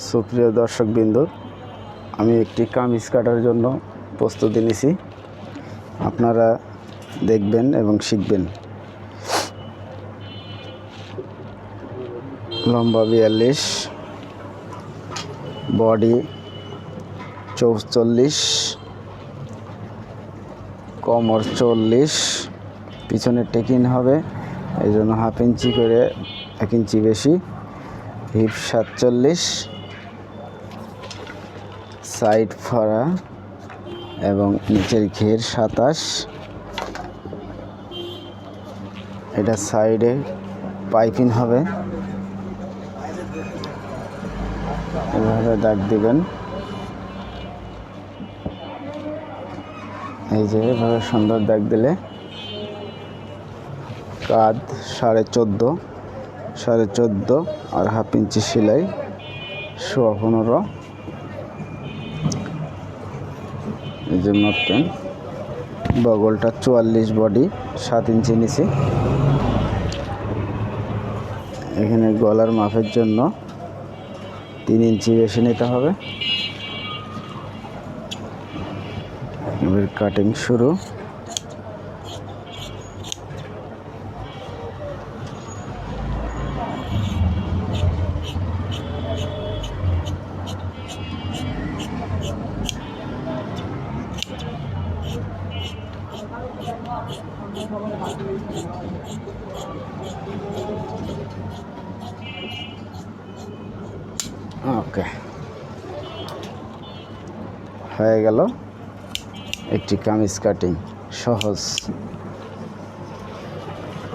সুপ্রিয় দর্শকবৃন্দ, আমি একটি কামিজ কাটার জন্য প্রস্তুতি নিছি। আপনারা দেখবেন এবং শিখবেন। লম্বা 42, বডি 44, কোমর 40, পিছনে টেকিন হবে, এই জন্য হাফ ইঞ্চি করে 1 ইঞ্চি বেশি, হিপ 47, সাইড ফাড়া এবং নিচের ঘের 27। এটা সাইডে পাইপিং হবে, এভাবে দাগ দিবেন। এই যে এভাবে সুন্দর দাগ দিলে কাঁধ 14.5 আর হাফ ইঞ্চি সেলাই 15.25। এই যে মাপবেন। বগলটা 44, বডি 7 ইঞ্চি নিচে। এখানে গলার মাপের জন্য 3 ইঞ্চি বেশি নিতে হবে। এবার কাটিং শুরু। ওকে, হয়ে গেল একটি কামিজ কাটিং। সহজ।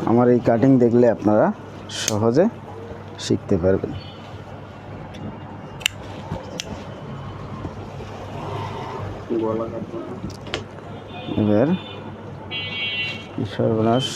আমার এই কাটিং দেখলে আপনারা সহজে শিখতে পারবেন। এবার সর্বনাশ,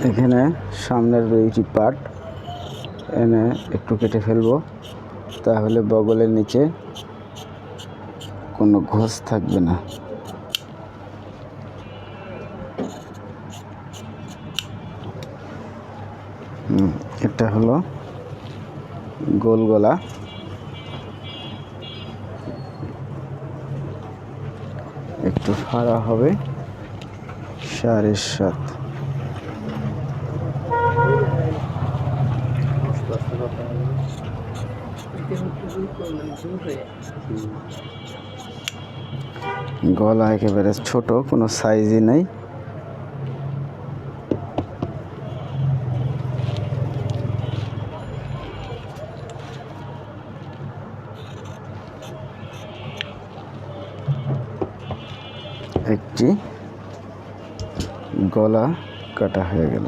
এখানে সামনের দুইটি পার্ট এনে একটু কেটে ফেলবো, তাহলে বগলের নিচে কোনো ঘোষ থাকবে না। এটা হলো গোল গলা। একটু ফাড়া হবে 7.5। গলা একেবারে ছোট, কোনো সাইজই নাই। একটি গলা কাটা হয়ে গেল।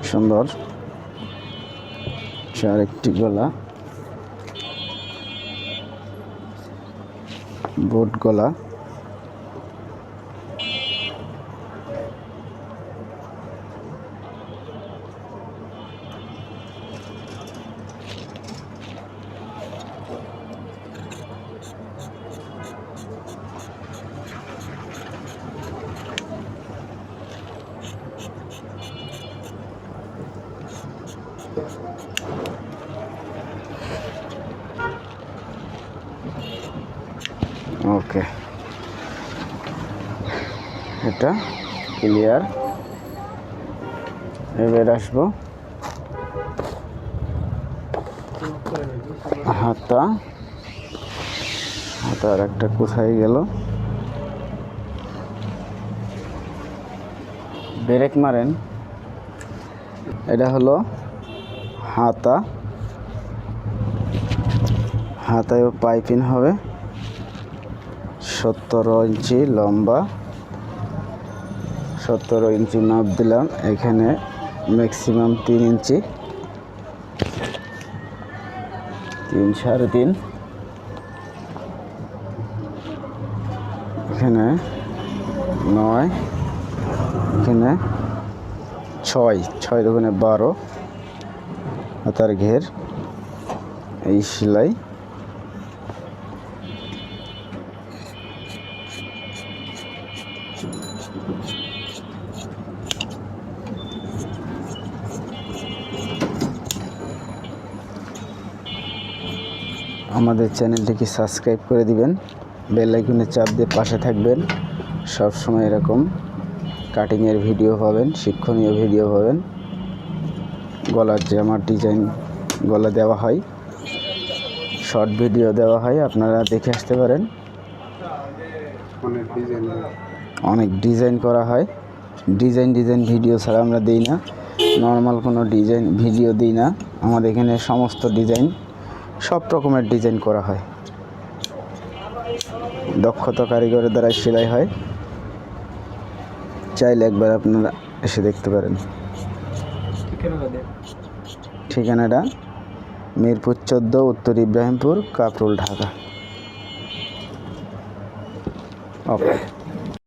সুন্দর। আরেকটি গলা, বুট গলা। ওকে, এটা ক্লিয়ার। এবার আসবো হাতার একটা কোথায় গেল, ব্রেক মারেন। এটা হলো হাতায়ও পাইপিং হবে। 17 ইঞ্চি লম্বা, 17 ইঞ্চি মাপ দিলাম, এখানে ম্যাক্সিমাম 3 ইঞ্চি, 3 3.5, এখানে 9, এখানে 6, 6 দুগুণে 12 হাতার ঘের, এই সেলাই। আমাদের চ্যানেলটিকে সাবস্ক্রাইব করে দিবেন, বেল আইকনে চাপ দিয়ে পাশে থাকবেন। সব সময় এরকম কাটিংয়ের ভিডিও পাবেন, শিক্ষণীয় ভিডিও পাবেন। গলার জামার ডিজাইন গলা দেওয়া হয়, শর্ট ভিডিও দেওয়া হয়, আপনারা দেখে আসতে পারেন। অনেক ডিজাইন করা হয়, ডিজাইন ভিডিও ছাড়া আমরা দিই না, নর্মাল কোনো ডিজাইন ভিডিও দিই না। আমাদের এখানে সমস্ত ডিজাইন, সব রকমের ডিজাইন করা হয়, দক্ষতা কারিগরের দ্বারা সেলাই হয়। চাইলে একবার আপনারা এসে দেখতে পারেন। ঠিকানাটা মিরপুর 14, উত্তর ইব্রাহিমপুর, কাপরুল, ঢাকা। ওকে।